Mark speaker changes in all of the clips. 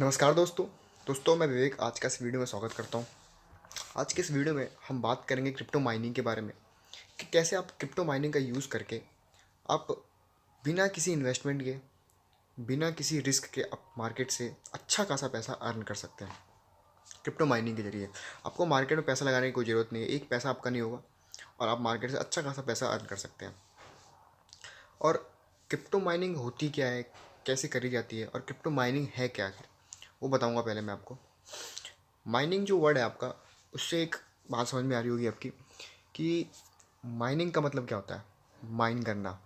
Speaker 1: नमस्कार दोस्तों मैं विवेक आज का इस वीडियो में स्वागत करता हूँ। आज के इस वीडियो में हम बात करेंगे क्रिप्टो माइनिंग के बारे में कि कैसे आप क्रिप्टो माइनिंग का यूज़ करके आप बिना किसी इन्वेस्टमेंट के, बिना किसी रिस्क के आप मार्केट से अच्छा खासा पैसा अर्न कर सकते हैं। क्रिप्टो माइनिंग के जरिए आपको मार्केट में पैसा लगाने की कोई ज़रूरत नहीं है, एक पैसा आपका नहीं होगा और आप मार्केट से अच्छा खासा पैसा अर्न कर सकते हैं। और क्रिप्टो माइनिंग होती क्या है, कैसे करी जाती है और क्रिप्टो माइनिंग है क्या आखिर, वो बताऊँगा पहले मैं आपको। माइनिंग जो वर्ड है आपका, उससे एक बात समझ में आ रही होगी आपकी कि माइनिंग का मतलब क्या होता है। माइन करना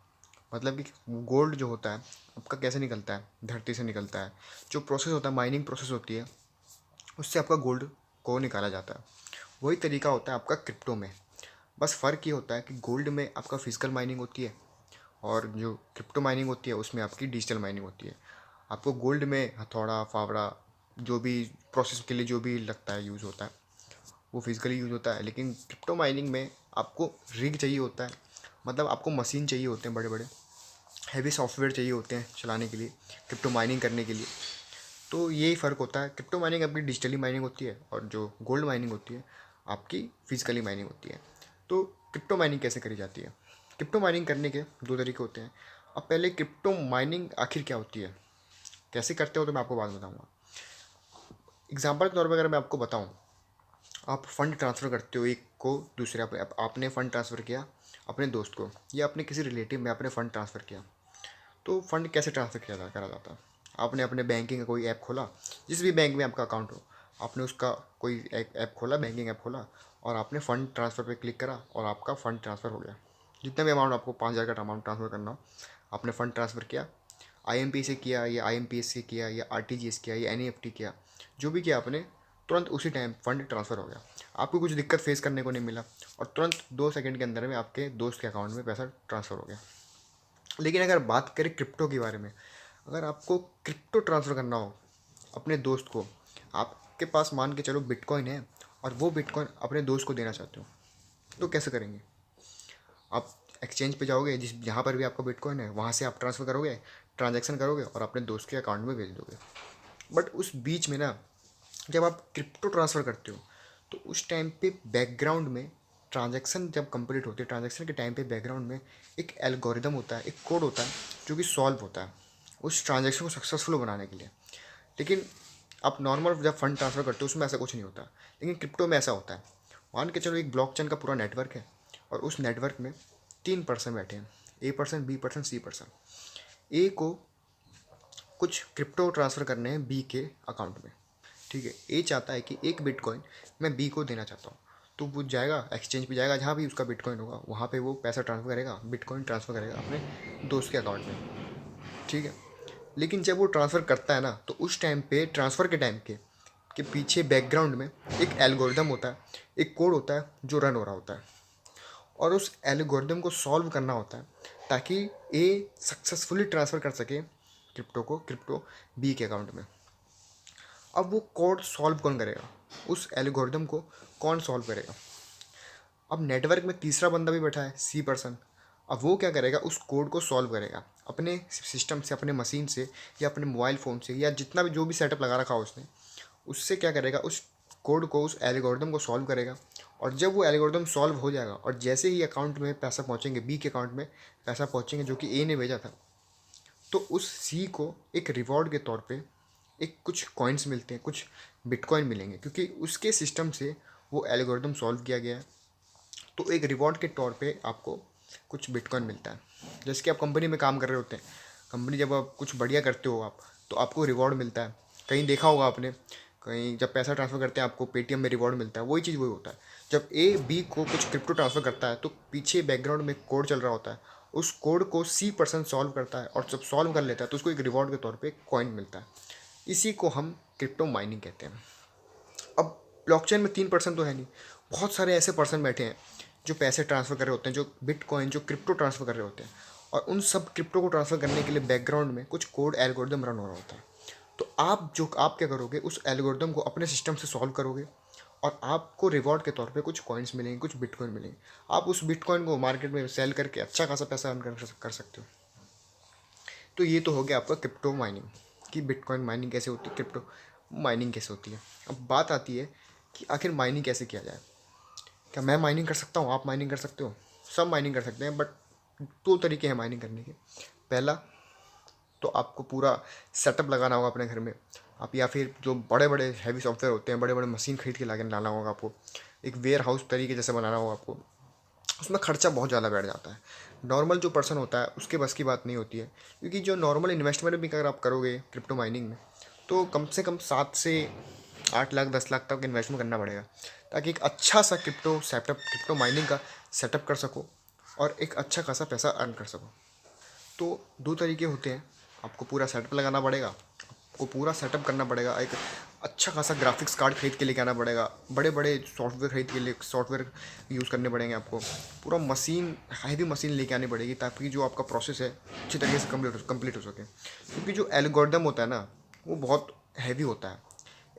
Speaker 1: मतलब कि गोल्ड जो होता है आपका कैसे निकलता है, धरती से निकलता है। जो प्रोसेस होता है, माइनिंग प्रोसेस होती है, उससे आपका गोल्ड को निकाला जाता है। वही तरीका होता है आपका क्रिप्टो में। बस फ़र्क ये होता है कि गोल्ड में आपका फिजिकल माइनिंग होती है और जो क्रिप्टो माइनिंग होती है उसमें आपकी डिजिटल माइनिंग होती है। आपको गोल्ड में हथौड़ा, फावड़ा, जो भी प्रोसेस के लिए जो भी लगता है, यूज़ होता है, वो फिजिकली यूज़ होता है। लेकिन क्रिप्टो माइनिंग में आपको रिग चाहिए होता है, मतलब आपको मशीन चाहिए होते हैं, बड़े बड़े हैवी सॉफ्टवेयर चाहिए होते हैं चलाने के लिए, क्रिप्टो माइनिंग करने के लिए। तो यही फ़र्क होता है। क्रिप्टो माइनिंग आपकी डिजिटली माइनिंग होती है और जो गोल्ड माइनिंग होती है आपकी फिजिकली माइनिंग होती है। तो क्रिप्टो माइनिंग कैसे करी जाती है? क्रिप्टो माइनिंग करने के दो तरीके होते हैं। अब पहले क्रिप्टो माइनिंग आखिर क्या होती है, कैसे करते हो, तो मैं आपको बाद में बताऊँगा। एग्जाम्पल के तौर पर अगर मैं आपको बताऊँ, आप फंड ट्रांसफ़र करते हो एक को दूसरे पे, आपने फ़ंड ट्रांसफ़र किया अपने दोस्त को या अपने किसी रिलेटिव में आपने फ़ंड ट्रांसफ़र किया। तो फ़ंड कैसे ट्रांसफ़र करा जाता है? आपने अपने बैंकिंग का कोई ऐप खोला, जिस भी बैंक में आपका अकाउंट हो, आपने उसका कोई एक ऐप खोला, बैंकिंग ऐप खोला, और आपने फ़ंड ट्रांसफ़र पे क्लिक करा और आपका फ़ंड ट्रांसफ़र हो गया। जितना भी अमाउंट आपको 5,000 का अमाउंट ट्रांसफ़र करना हो, आपने फ़ंड ट्रांसफ़र किया, आईएमपी से किया या आईएमपीएस से किया या आरटीजीएस किया या एनईएफटी किया, जो भी किया आपने, तुरंत उसी टाइम फंड ट्रांसफ़र हो गया। आपको कुछ दिक्कत फेस करने को नहीं मिला और तुरंत 2 सेकंड के अंदर में आपके दोस्त के अकाउंट में पैसा ट्रांसफ़र हो गया। लेकिन अगर बात करें क्रिप्टो के बारे में, अगर आपको क्रिप्टो ट्रांसफ़र करना हो अपने दोस्त को, आपके पास मान के चलो बिटकॉइन है और वो बिटकॉइन अपने दोस्त को देना चाहते हो, तो कैसे करेंगे? आप एक्सचेंज पे जाओगे, जिस जहाँ पर भी आपका बिटकॉइन है वहाँ से आप ट्रांसफ़र करोगे, ट्रांजैक्शन करोगे और अपने दोस्त के अकाउंट में भेज दोगे। बट उस बीच में ना, जब आप क्रिप्टो ट्रांसफ़र करते हो तो उस टाइम पे बैकग्राउंड में, ट्रांजैक्शन जब कंप्लीट होती है, ट्रांजैक्शन के टाइम पे बैकग्राउंड में एक एल्गोरिदम होता है, एक कोड होता है जो कि सॉल्व होता है उस ट्रांजैक्शन को सक्सेसफुल बनाने के लिए। लेकिन आप नॉर्मल जब फंड ट्रांसफ़र करते हो उसमें ऐसा कुछ नहीं होता, लेकिन क्रिप्टो में ऐसा होता है। मान के चलो एक ब्लॉकचेन का पूरा नेटवर्क है और उस नेटवर्क में 3 पर्सन बैठे हैं, A person, B person, C person. A को कुछ क्रिप्टो ट्रांसफ़र करने हैं बी के अकाउंट में, ठीक है। ए चाहता है कि एक बिटकॉइन मैं बी को देना चाहता हूँ, तो वो जाएगा एक्सचेंज पे, जाएगा जहाँ भी उसका बिटकॉइन होगा वहाँ पे वो पैसा ट्रांसफ़र करेगा, बिटकॉइन ट्रांसफ़र करेगा अपने दोस्त के अकाउंट में, ठीक है। लेकिन जब वो ट्रांसफ़र करता है ना, तो उस टाइम पे, ट्रांसफ़र के टाइम के पीछे बैकग्राउंड में एक एल्गोरिदम होता है, एक कोड होता है जो रन हो रहा होता है और उस एल्गोरिदम को सॉल्व करना होता है ताकि ए सक्सेसफुली ट्रांसफ़र कर सके क्रिप्टो बी के अकाउंट में। अब वो कोड सॉल्व कौन करेगा, उस एल्गोरिदम को कौन सॉल्व करेगा? अब नेटवर्क में तीसरा बंदा भी बैठा है, सी पर्सन। अब वो क्या करेगा, उस कोड को सॉल्व करेगा अपने सिस्टम से, अपने मशीन से या अपने मोबाइल फ़ोन से या जितना भी जो भी सेटअप लगा रखा हो उसने, उससे क्या करेगा, उस कोड को, उस एल्गोरिदम को सॉल्व करेगा। और जब वो एल्गोरिदम सॉल्व हो जाएगा और जैसे ही अकाउंट में पैसा पहुंचेंगे, बी के अकाउंट में पैसा पहुंचेंगे जो कि ए ने भेजा था, तो उस सी को एक रिवॉर्ड के तौर पे एक कुछ कॉइन्स मिलते हैं, कुछ बिटकॉइन मिलेंगे, क्योंकि उसके सिस्टम से वो एल्गोरिदम सॉल्व किया गया है। तो एक रिवॉर्ड के तौर पे आपको कुछ बिटकॉइन मिलता है। जैसे कि आप कंपनी में काम कर रहे होते हैं, कंपनी जब आप कुछ बढ़िया करते हो आप, तो आपको रिवॉर्ड मिलता है। कहीं देखा होगा आपने, कहीं जब पैसा ट्रांसफ़र करते हैं आपको पेटीएम में रिवॉर्ड मिलता है, वही चीज़ वही होता है। जब ए बी को कुछ क्रिप्टो ट्रांसफ़र करता है तो पीछे बैकग्राउंड में कोड चल रहा होता है, उस कोड को सी पर्सन सॉल्व करता है और जब सॉल्व कर लेता है तो उसको एक रिवॉर्ड के तौर पे कॉइन मिलता है। इसी को हम क्रिप्टो माइनिंग कहते हैं। अब ब्लॉकचेन में 3 पर्सन तो है नहीं, बहुत सारे ऐसे पर्सन बैठे हैं जो पैसे ट्रांसफ़र कर रहे होते हैं, जो बिटकॉइन, जो क्रिप्टो ट्रांसफ़र कर रहे होते हैं, और उन सब क्रिप्टो को ट्रांसफ़र करने के लिए बैकग्राउंड में कुछ कोड एल्गोरिदम रन हो रहा होता है। तो आप क्या करोगे, उस एल्गोरिदम को अपने सिस्टम से सॉल्व करोगे और आपको रिवॉर्ड के तौर पे कुछ कॉइन्स मिलेंगे, कुछ बिटकॉइन मिलेंगे। आप उस बिटकॉइन को मार्केट में सेल करके अच्छा खासा पैसा अर्न कर सकते हो। तो ये तो हो गया आपका क्रिप्टो माइनिंग, कि बिटकॉइन माइनिंग कैसे होती है, क्रिप्टो माइनिंग कैसे होती है। अब बात आती है कि आखिर माइनिंग कैसे किया जाए। क्या मैं माइनिंग कर सकता हूँ, आप माइनिंग कर सकते हो, सब माइनिंग कर सकते हैं, बट दो तरीके हैं माइनिंग करने के। पहला तो आपको पूरा सेटअप लगाना होगा अपने घर में, आप या फिर जो बड़े बड़े हैवी सॉफ्टवेयर होते हैं, बड़े बड़े मशीन खरीद के लाके लाना होगा आपको, एक वेयर हाउस तरीके जैसे बनाना होगा आपको। उसमें खर्चा बहुत ज़्यादा बैठ जाता है, नॉर्मल जो पर्सन होता है उसके बस की बात नहीं होती है। क्योंकि जो नॉर्मल इन्वेस्टमेंट भी अगर आप करोगे क्रिप्टो माइनिंग में, तो कम से कम 7 से 8 लाख 10 लाख तक इन्वेस्टमेंट करना पड़ेगा, ताकि एक अच्छा सा क्रिप्टो माइनिंग का सेटअप कर सको और एक अच्छा खासा पैसा अर्न कर सको। तो दो तरीके होते हैं, आपको पूरा सेटअप लगाना पड़ेगा, आपको पूरा सेटअप करना पड़ेगा, एक अच्छा खासा ग्राफिक्स कार्ड खरीद के लेके आना पड़ेगा, बड़े बड़े सॉफ्टवेयर खरीद के लिए सॉफ्टवेयर यूज़ करने पड़ेंगे आपको, पूरा मशीन हैवी मशीन लेके आनी पड़ेगी, ताकि जो आपका प्रोसेस है अच्छी तरीके से कंप्लीट हो सके। क्योंकि जो एल्गोरिदम होता है ना, वो बहुत हैवी होता है,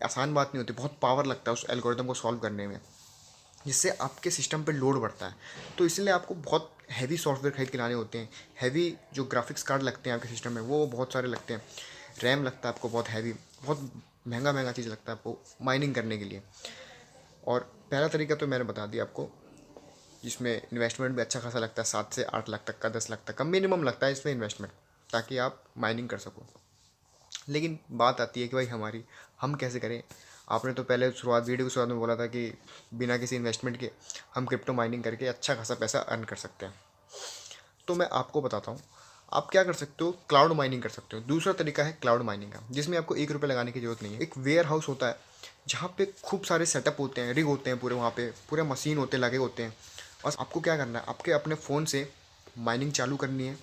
Speaker 1: आसान बात नहीं होती, बहुत पावर लगता है उस एल्गोरिदम को सॉल्व करने में, जिससे आपके सिस्टम पे लोड बढ़ता है। तो इसलिए आपको बहुत हैवी सॉफ्टवेयर खरीद के लाने होते हैं, हैवी जो ग्राफिक्स कार्ड लगते हैं आपके सिस्टम में वो बहुत सारे लगते हैं, रैम लगता है आपको बहुत हैवी, बहुत महंगा महंगा चीज़ लगता है आपको माइनिंग करने के लिए। और पहला तरीका तो मैंने बता दिया आपको, जिसमें इन्वेस्टमेंट भी अच्छा खासा लगता है, 7 से 8 लाख तक का, 10 लाख तक का मिनिमम लगता है इसमें इन्वेस्टमेंट, ताकि आप माइनिंग कर सको। लेकिन बात आती है कि भाई हम कैसे करें। आपने तो पहले वीडियो की शुरुआत में बोला था कि बिना किसी इन्वेस्टमेंट के हम क्रिप्टो माइनिंग करके अच्छा खासा पैसा अर्न कर सकते हैं। तो मैं आपको बताता हूँ, आप क्या कर सकते हो, क्लाउड माइनिंग कर सकते हो। दूसरा तरीका है क्लाउड माइनिंग का, जिसमें आपको 1 रुपये लगाने की जरूरत नहीं है। एक वेयर हाउस होता है जहाँ पे खूब सारे सेटअप होते हैं, रिग होते हैं पूरे, वहाँ पे पूरे मशीन होते लगे होते हैं। बस आपको क्या करना है, आपके अपने फ़ोन से माइनिंग चालू करनी है,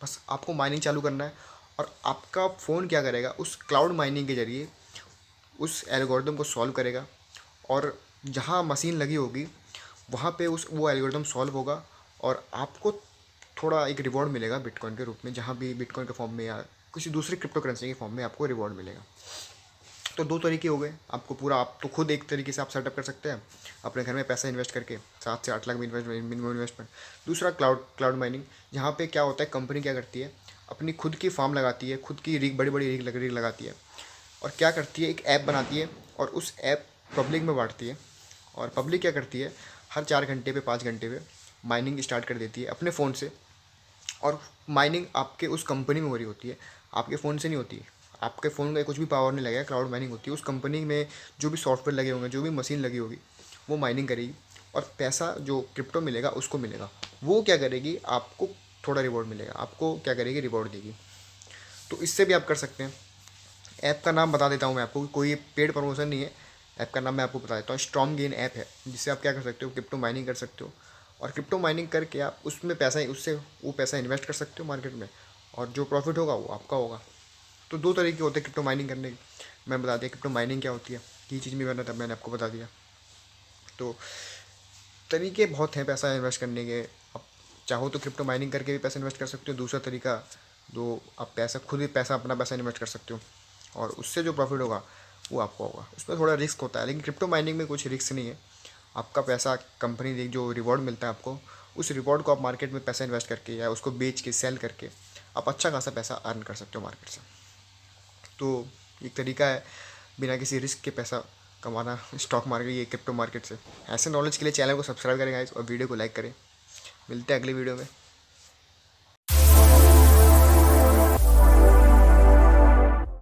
Speaker 1: बस आपको माइनिंग चालू करना है। और आपका फ़ोन क्या करेगा, उस क्लाउड माइनिंग के ज़रिए उस एल्गोरिदम को सॉल्व करेगा, और जहाँ मशीन लगी होगी वहाँ पे वो एल्गोरिदम सॉल्व होगा, और आपको थोड़ा एक रिवॉर्ड मिलेगा बिटकॉइन के रूप में, जहाँ भी बिटकॉइन के फॉर्म में या किसी दूसरी क्रिप्टो करेंसी के फॉर्म में आपको रिवॉर्ड मिलेगा। तो दो तरीके हो गए आपको पूरा, आप तो खुद एक तरीके से आप सेटअप कर सकते हैं अपने घर में पैसा इन्वेस्ट करके, 7 से 8 लाख मिनिमम इन्वेस्टमेंट। दूसरा क्लाउड माइनिंग, जहाँ पे क्या होता है, कंपनी क्या करती है, अपनी खुद की फार्म लगाती है, खुद की रिग, बड़ी बड़ी रिग लगाती है, और क्या करती है, एक ऐप बनाती है और उस ऐप पब्लिक में बांटती है। और पब्लिक क्या करती है, हर 4 घंटे पे 5 घंटे पे माइनिंग स्टार्ट कर देती है अपने फ़ोन से। और माइनिंग आपके उस कंपनी में हो रही होती है, आपके फ़ोन से नहीं होती। आपके फ़ोन का कुछ भी पावर नहीं लगेगा, क्लाउड माइनिंग होती है उस कंपनी में, जो भी सॉफ्टवेयर लगे होंगे, जो भी मशीन लगी होगी, वो माइनिंग करेगी, और पैसा जो क्रिप्टो मिलेगा उसको मिलेगा। वो क्या करेगी, आपको थोड़ा रिवॉर्ड मिलेगा, आपको क्या करेगी, रिवॉर्ड देगी। तो इससे भी आप कर सकते हैं। ऐप का नाम बता देता हूँ मैं आपको, कोई पेड प्रमोशन नहीं है, ऐप का नाम मैं आपको बता देता हूँ। स्ट्रॉन्ग गेन ऐप है, जिससे आप क्या कर सकते हो, क्रिप्टो माइनिंग कर सकते हो, और क्रिप्टो माइनिंग करके आप उसमें पैसा, उससे वो पैसा इन्वेस्ट कर सकते हो मार्केट में, और जो प्रॉफिट होगा वो आपका होगा। तो दो तरीके होते हैं क्रिप्टो माइनिंग करने के। मैं बता दिया क्रिप्टो माइनिंग क्या होती है, ये चीज़ भी मैंने आपको बता दिया। तो तरीके बहुत हैं पैसा इन्वेस्ट करने के, आप चाहो तो क्रिप्टो माइनिंग करके भी पैसा इन्वेस्ट कर सकते हो। दूसरा तरीका, जो आप पैसा खुद ही अपना पैसा इन्वेस्ट कर सकते हो, और उससे जो प्रॉफिट होगा वो आपको होगा। उसमें थोड़ा रिस्क होता है, लेकिन क्रिप्टो माइनिंग में कुछ रिस्क नहीं है। आपका पैसा कंपनी दे, जो रिवॉर्ड मिलता है आपको, उस रिवॉर्ड को आप मार्केट में पैसा इन्वेस्ट करके या उसको बेच के सेल करके आप अच्छा खासा पैसा अर्न कर सकते हो मार्केट से। तो एक तरीका है बिना किसी रिस्क के पैसा कमाना स्टॉक मार्केट, ये क्रिप्टो मार्केट से। ऐसे नॉलेज के लिए चैनल को सब्सक्राइब करें गाइस, और वीडियो को लाइक करें। मिलते हैं अगली वीडियो में।